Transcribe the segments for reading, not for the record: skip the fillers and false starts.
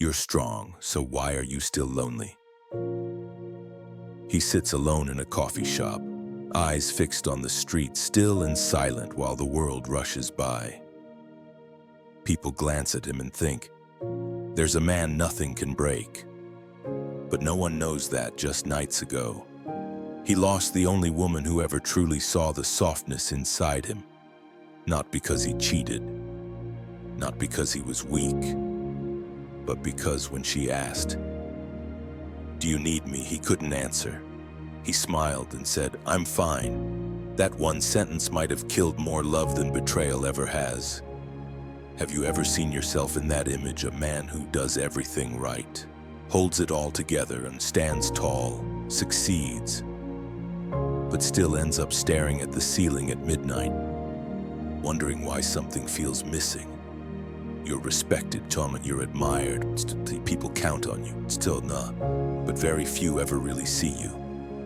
You're strong, so why are you still lonely? He sits alone in a coffee shop, eyes fixed on the street, still and silent while the world rushes by. People glance at him and think, there's a man nothing can break. But no one knows that just nights ago, he lost the only woman who ever truly saw the softness inside him. Not because he cheated, not because he was weak, but because when she asked, "Do you need me?" he couldn't answer. He smiled and said, "I'm fine." That one sentence might have killed more love than betrayal ever has. Have you ever seen yourself in that image, a man who does everything right, holds it all together and stands tall, succeeds, but still ends up staring at the ceiling at midnight, wondering why something feels missing? You're respected, Tom, you're admired, people count on you, still not, but very few ever really see you.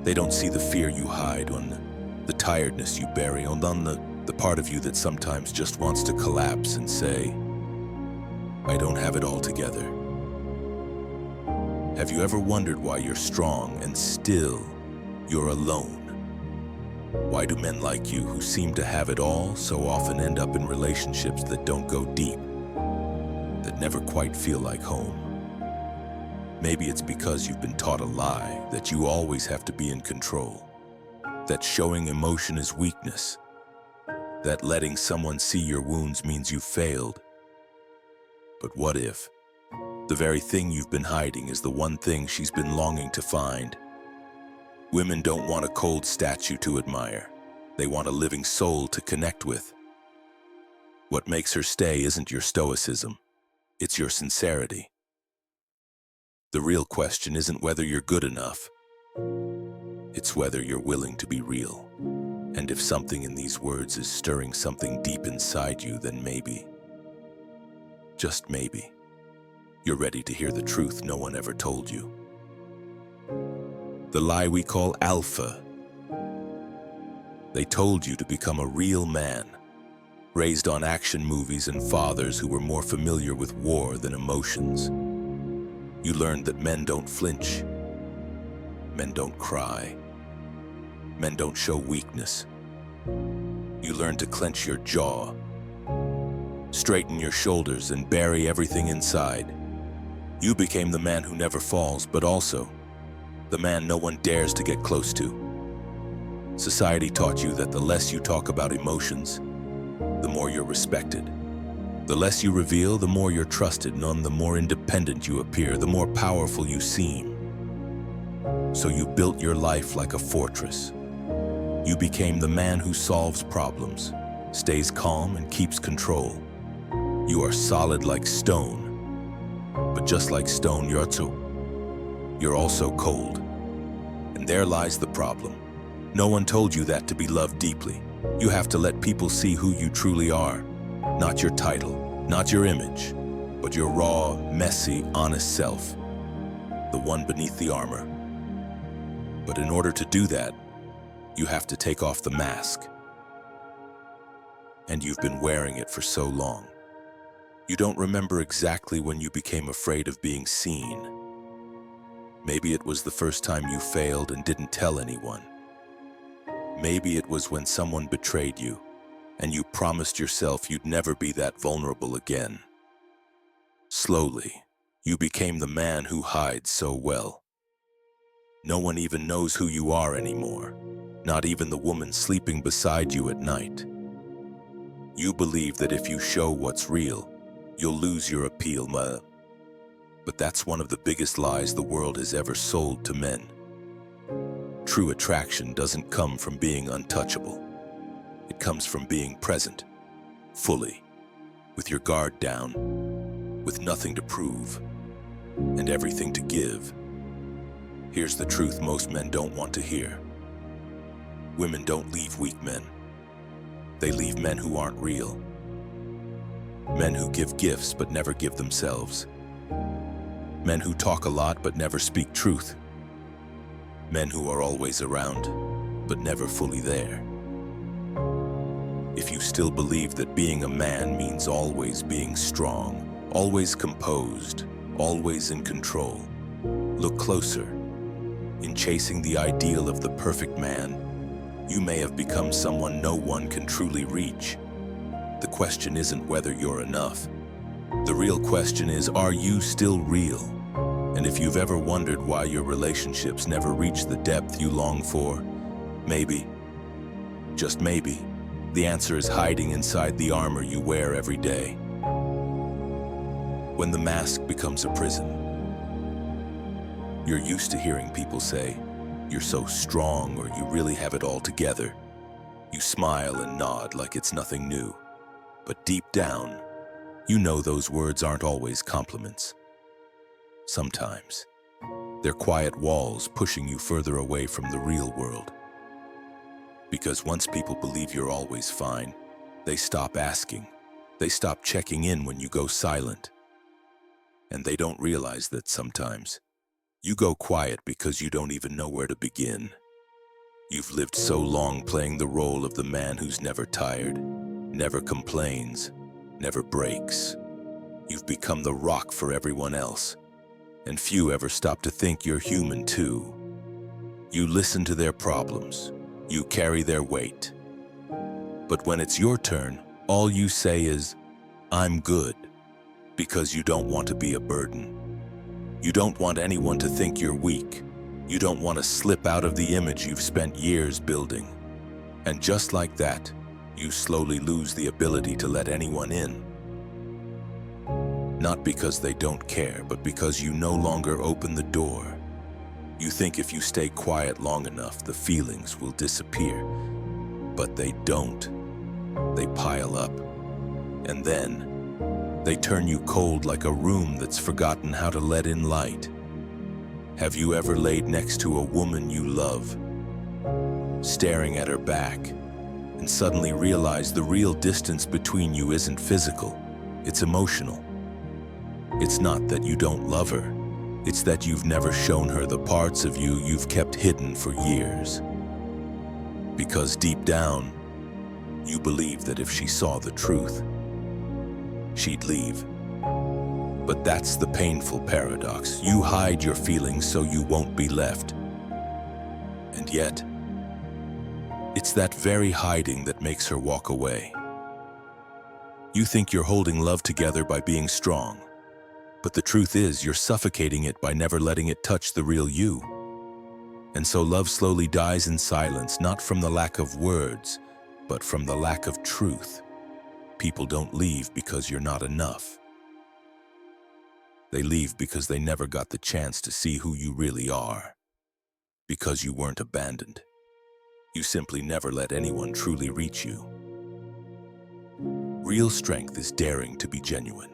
They don't see the fear you hide, on the tiredness you bury, on the part of you that sometimes just wants to collapse and say, I don't have it all together. Have you ever wondered why you're strong and still you're alone? Why do men like you, who seem to have it all, so often end up in relationships that don't go deep, that never quite feel like home? Maybe it's because you've been taught a lie, that you always have to be in control, that showing emotion is weakness, that letting someone see your wounds means you failed. But what if the very thing you've been hiding is the one thing she's been longing to find? Women don't want a cold statue to admire. They want a living soul to connect with. What makes her stay isn't your stoicism. It's your sincerity. The real question isn't whether you're good enough. It's whether you're willing to be real. And if something in these words is stirring something deep inside you, then maybe, just maybe, you're ready to hear the truth no one ever told you. The lie we call alpha. They told you to become a real man, raised on action movies and fathers who were more familiar with war than emotions. You learned that men don't flinch, men don't cry, men don't show weakness. You learned to clench your jaw, straighten your shoulders, and bury everything inside. You became the man who never falls, but also the man no one dares to get close to. Society taught you that the less you talk about emotions, the more you're respected. The less you reveal, the more you're trusted, and the more independent you appear, the more powerful you seem. So you built your life like a fortress. You became the man who solves problems, stays calm, and keeps control. You are solid like stone, but just like stone, you're also cold. And there lies the problem. No one told you that to be loved deeply. You have to let people see who you truly are. Not your title, not your image, but your raw, messy, honest self. The one beneath the armor. But in order to do that, you have to take off the mask. And you've been wearing it for so long. You don't remember exactly when you became afraid of being seen. Maybe it was the first time you failed and didn't tell anyone. Maybe it was when someone betrayed you, and you promised yourself you'd never be that vulnerable again. Slowly, you became the man who hides so well. No one even knows who you are anymore, not even the woman sleeping beside you at night. You believe that if you show what's real, you'll lose your appeal, but that's one of the biggest lies the world has ever sold to men. True attraction doesn't come from being untouchable. It comes from being present, fully, with your guard down, with nothing to prove, and everything to give. Here's the truth most men don't want to hear. Women don't leave weak men. They leave men who aren't real. Men who give gifts but never give themselves. Men who talk a lot but never speak truth. Men who are always around but never fully there. If you still believe that being a man means always being strong, always composed, always in control. Look closer. In chasing the ideal of the perfect man, you may have become someone no one can truly reach. The question isn't whether you're enough. The real question is, are you still real? And if you've ever wondered why your relationships never reach the depth you long for, maybe, just maybe, the answer is hiding inside the armor you wear every day. When the mask becomes a prison, you're used to hearing people say, "You're so strong," or "You really have it all together." You smile and nod like it's nothing new. But deep down, you know those words aren't always compliments. Sometimes, they're quiet walls pushing you further away from the real world. Because once people believe you're always fine, they stop asking. They stop checking in when you go silent. And they don't realize that sometimes, you go quiet because you don't even know where to begin. You've lived so long playing the role of the man who's never tired, never complains, never breaks. You've become the rock for everyone else, and few ever stop to think you're human too. You listen to their problems, you carry their weight. But when it's your turn, all you say is, "I'm good," because you don't want to be a burden. You don't want anyone to think you're weak. You don't want to slip out of the image you've spent years building. And just like that, you slowly lose the ability to let anyone in. Not because they don't care, but because you no longer open the door. You think if you stay quiet long enough, the feelings will disappear. But they don't. They pile up. And then, they turn you cold like a room that's forgotten how to let in light. Have you ever laid next to a woman you love, staring at her back, and suddenly realized the real distance between you isn't physical, it's emotional? It's not that you don't love her, it's that you've never shown her the parts of you you've kept hidden for years. Because deep down, you believe that if she saw the truth, she'd leave. But that's the painful paradox. You hide your feelings so you won't be left. And yet, it's that very hiding that makes her walk away. You think you're holding love together by being strong, but the truth is you're suffocating it by never letting it touch the real you. And so love slowly dies in silence, not from the lack of words, but from the lack of truth. People don't leave because you're not enough. They leave because they never got the chance to see who you really are. Because you weren't abandoned. You simply never let anyone truly reach you. Real strength is daring to be genuine.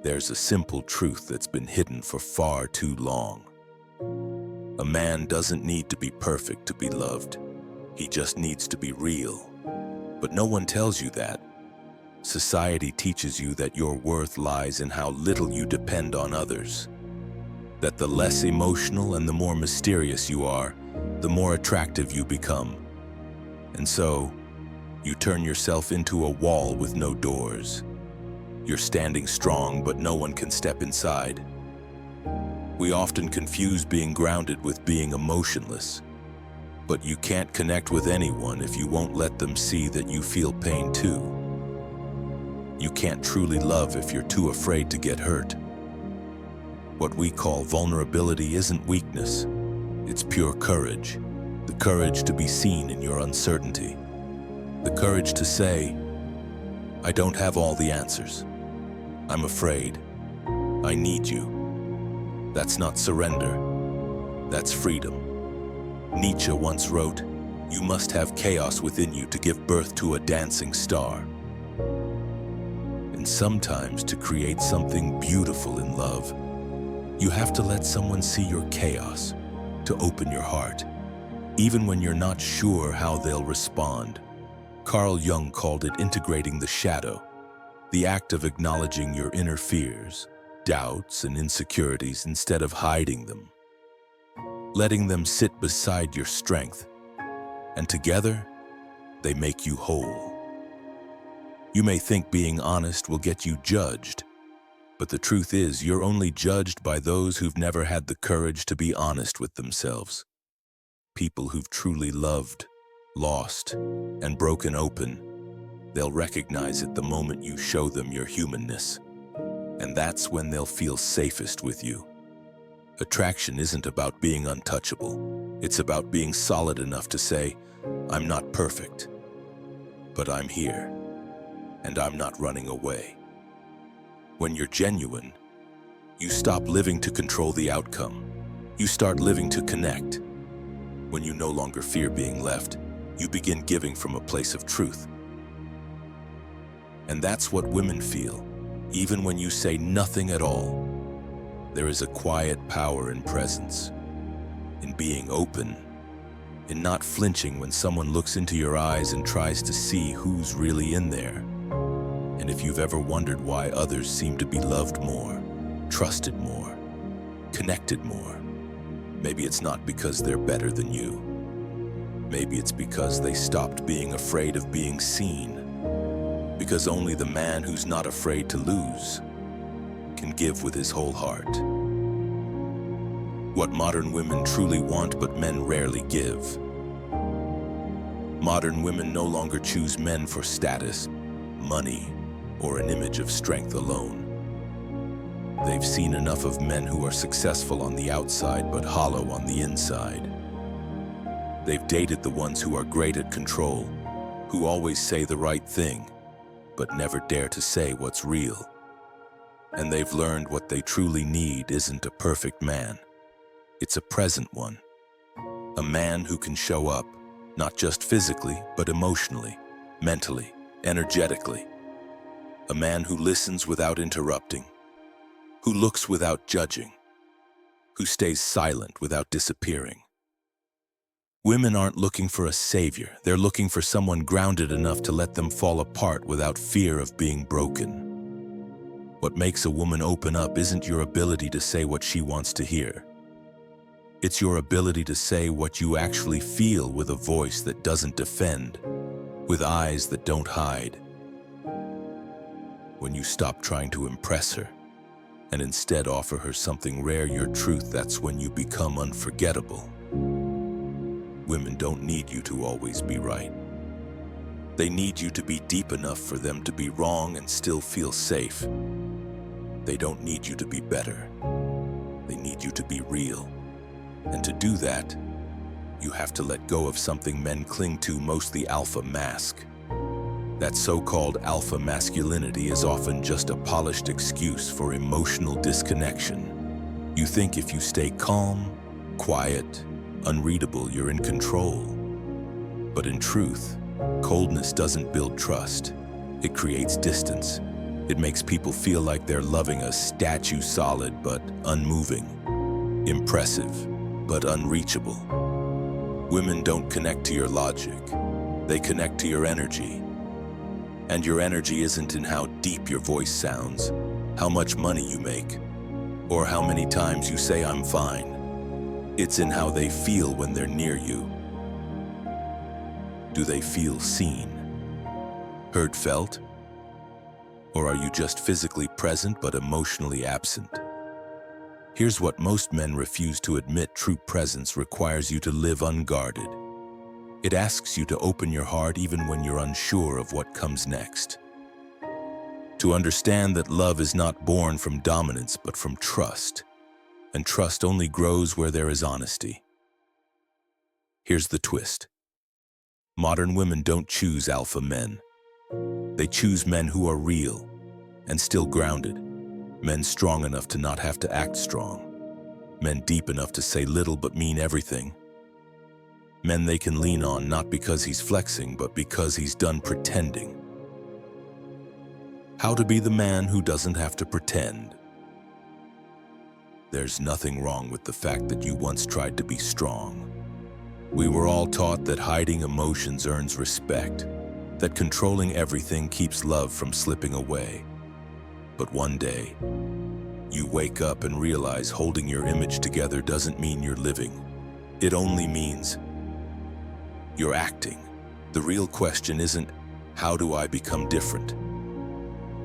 There's a simple truth that's been hidden for far too long. A man doesn't need to be perfect to be loved. He just needs to be real. But no one tells you that. Society teaches you that your worth lies in how little you depend on others. That the less emotional and the more mysterious you are, the more attractive you become. And so, you turn yourself into a wall with no doors. You're standing strong, but no one can step inside. We often confuse being grounded with being emotionless. But you can't connect with anyone if you won't let them see that you feel pain too. You can't truly love if you're too afraid to get hurt. What we call vulnerability isn't weakness. It's pure courage. The courage to be seen in your uncertainty. The courage to say, "I don't have all the answers. I'm afraid. I need you." That's not surrender. That's freedom. Nietzsche once wrote, "You must have chaos within you to give birth to a dancing star." And sometimes to create something beautiful in love, you have to let someone see your chaos, to open your heart, even when you're not sure how they'll respond. Carl Jung called it integrating the shadow, the act of acknowledging your inner fears, doubts, and insecurities instead of hiding them. Letting them sit beside your strength, and together, they make you whole. You may think being honest will get you judged, But the truth is, you're only judged by those who've never had the courage to be honest with themselves. People who've truly loved, lost, and broken open, they'll recognize it the moment you show them your humanness. And that's when they'll feel safest with you. Attraction isn't about being untouchable. It's about being solid enough to say, I'm not perfect, but I'm here, and I'm not running away. When you're genuine, you stop living to control the outcome. You start living to connect. When you no longer fear being left, you begin giving from a place of truth. And that's what women feel, even when you say nothing at all. There is a quiet power in presence, in being open, in not flinching when someone looks into your eyes and tries to see who's really in there. And if you've ever wondered why others seem to be loved more, trusted more, connected more, maybe it's not because they're better than you. Maybe it's because they stopped being afraid of being seen. Because only the man who's not afraid to lose can give with his whole heart. What modern women truly want, but men rarely give. Modern women no longer choose men for status, money, or an image of strength alone. They've seen enough of men who are successful on the outside but hollow on the inside. They've dated the ones who are great at control, who always say the right thing, but never dare to say what's real. And they've learned what they truly need isn't a perfect man. It's a present one. A man who can show up, not just physically, but emotionally, mentally, energetically. A man who listens without interrupting, who looks without judging, who stays silent without disappearing. Women aren't looking for a savior. They're looking for someone grounded enough to let them fall apart without fear of being broken. What makes a woman open up isn't your ability to say what she wants to hear. It's your ability to say what you actually feel with a voice that doesn't defend, with eyes that don't hide. When you stop trying to impress her and instead offer her something rare, your truth, that's when you become unforgettable. Women don't need you to always be right. They need you to be deep enough for them to be wrong and still feel safe. They don't need you to be better. They need you to be real. And to do that, you have to let go of something men cling to most, the alpha mask. That so-called alpha masculinity is often just a polished excuse for emotional disconnection. You think if you stay calm, quiet, unreadable, you're in control. But in truth, coldness doesn't build trust. It creates distance. It makes people feel like they're loving a statue, solid but unmoving, impressive but unreachable. Women don't connect to your logic. They connect to your energy. And your energy isn't in how deep your voice sounds, how much money you make, or how many times you say I'm fine. It's in how they feel when they're near you. Do they feel seen, heard, felt? Or are you just physically present but emotionally absent? Here's what most men refuse to admit: true presence requires you to live unguarded. It asks you to open your heart even when you're unsure of what comes next. To understand that love is not born from dominance but from trust, and trust only grows where there is honesty. Here's the twist. Modern women don't choose alpha men. They choose men who are real and still grounded. Men strong enough to not have to act strong. Men deep enough to say little but mean everything. Men they can lean on, not because he's flexing, but because he's done pretending. How to be the man who doesn't have to pretend. There's nothing wrong with the fact that you once tried to be strong. We were all taught that hiding emotions earns respect, that controlling everything keeps love from slipping away. But one day, you wake up and realize holding your image together doesn't mean you're living. It only means you're acting. The real question isn't, how do I become different?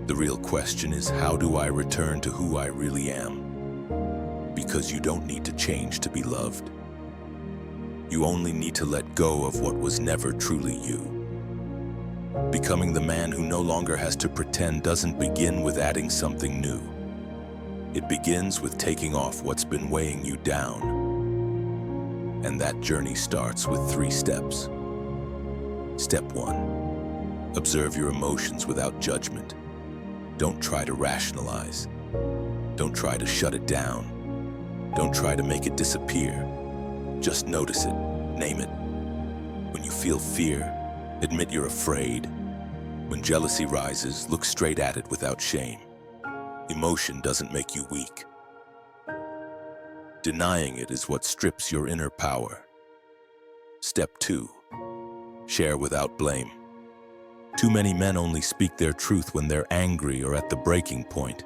The real question is, how do I return to who I really am? Because you don't need to change to be loved. You only need to let go of what was never truly you. Becoming the man who no longer has to pretend doesn't begin with adding something new. It begins with taking off what's been weighing you down. And that journey starts with 3 steps. Step 1. Observe your emotions without judgment. Don't try to rationalize. Don't try to shut it down. Don't try to make it disappear. Just notice it, name it. When you feel fear, admit you're afraid. When jealousy rises, look straight at it without shame. Emotion doesn't make you weak. Denying it is what strips your inner power. Step 2. Share without blame. Too many men only speak their truth when they're angry or at the breaking point.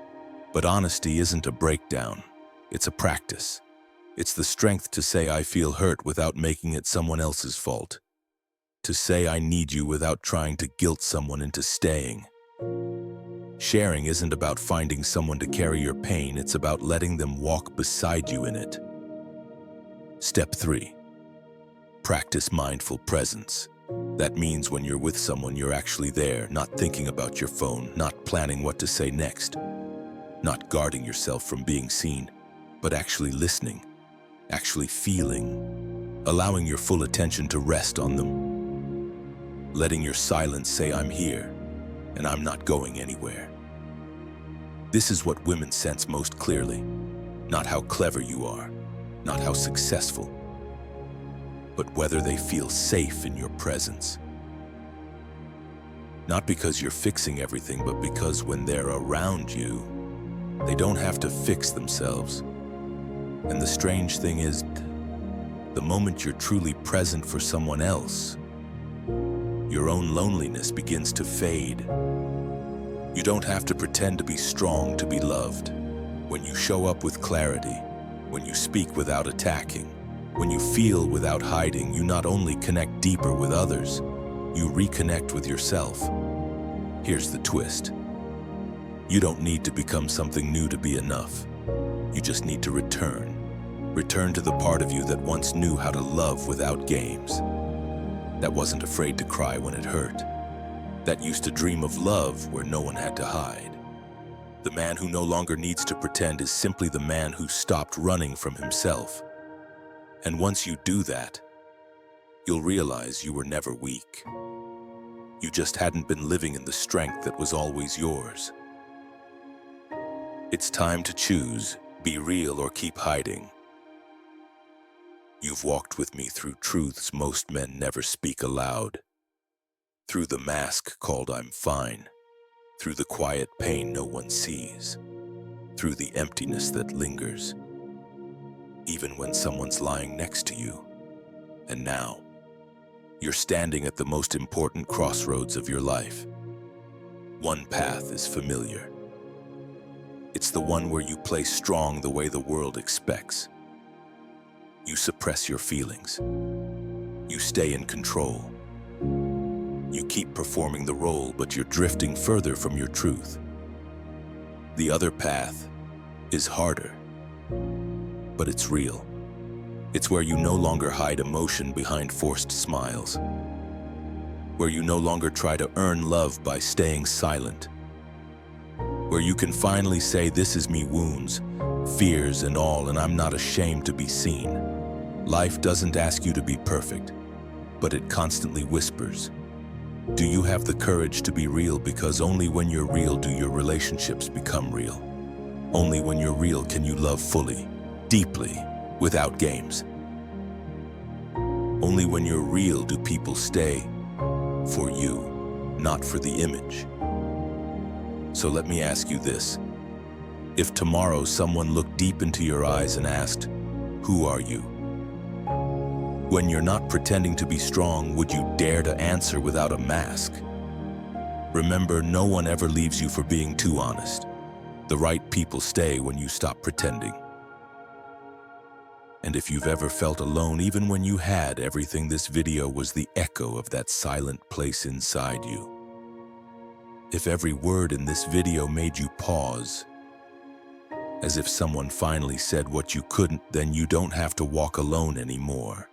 But honesty isn't a breakdown, it's a practice. It's the strength to say I feel hurt without making it someone else's fault. To say I need you without trying to guilt someone into staying. Sharing isn't about finding someone to carry your pain, it's about letting them walk beside you in it. Step 3. Practice mindful presence. That means when you're with someone, you're actually there, not thinking about your phone, not planning what to say next, not guarding yourself from being seen, but actually listening, actually feeling, allowing your full attention to rest on them, letting your silence say, I'm here, and I'm not going anywhere. This is what women sense most clearly, not how clever you are, not how successful, but whether they feel safe in your presence. Not because you're fixing everything, but because when they're around you, they don't have to fix themselves. And the strange thing is, the moment you're truly present for someone else, your own loneliness begins to fade. You don't have to pretend to be strong to be loved. When you show up with clarity, when you speak without attacking, when you feel without hiding, you not only connect deeper with others, you reconnect with yourself. Here's the twist. You don't need to become something new to be enough. You just need to return. Return to the part of you that once knew how to love without games. That wasn't afraid to cry when it hurt. That used to dream of love where no one had to hide. The man who no longer needs to pretend is simply the man who stopped running from himself. And once you do that, you'll realize you were never weak. You just hadn't been living in the strength that was always yours. It's time to choose, be real or keep hiding. You've walked with me through truths most men never speak aloud. Through the mask called I'm fine. Through the quiet pain no one sees. Through the emptiness that lingers. Even when someone's lying next to you. And now, you're standing at the most important crossroads of your life. One path is familiar. It's the one where you play strong the way the world expects. You suppress your feelings. You stay in control. You keep performing the role, but you're drifting further from your truth. The other path is harder. But it's real. It's where you no longer hide emotion behind forced smiles. Where you no longer try to earn love by staying silent. Where you can finally say, this is me, wounds, fears and all, and I'm not ashamed to be seen. Life doesn't ask you to be perfect, but it constantly whispers. Do you have the courage to be real? Because only when you're real do your relationships become real. Only when you're real can you love fully. Deeply, without games. Only when you're real do people stay for you, not for the image. So let me ask you this. If tomorrow someone looked deep into your eyes and asked, who are you? When you're not pretending to be strong, would you dare to answer without a mask? Remember, no one ever leaves you for being too honest. The right people stay when you stop pretending. And if you've ever felt alone, even when you had everything, this video was the echo of that silent place inside you. If every word in this video made you pause, as if someone finally said what you couldn't, then you don't have to walk alone anymore.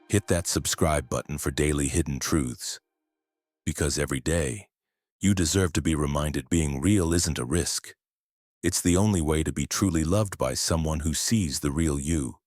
Hit that subscribe button for daily hidden truths, because every day, you deserve to be reminded being real isn't a risk. It's the only way to be truly loved by someone who sees the real you.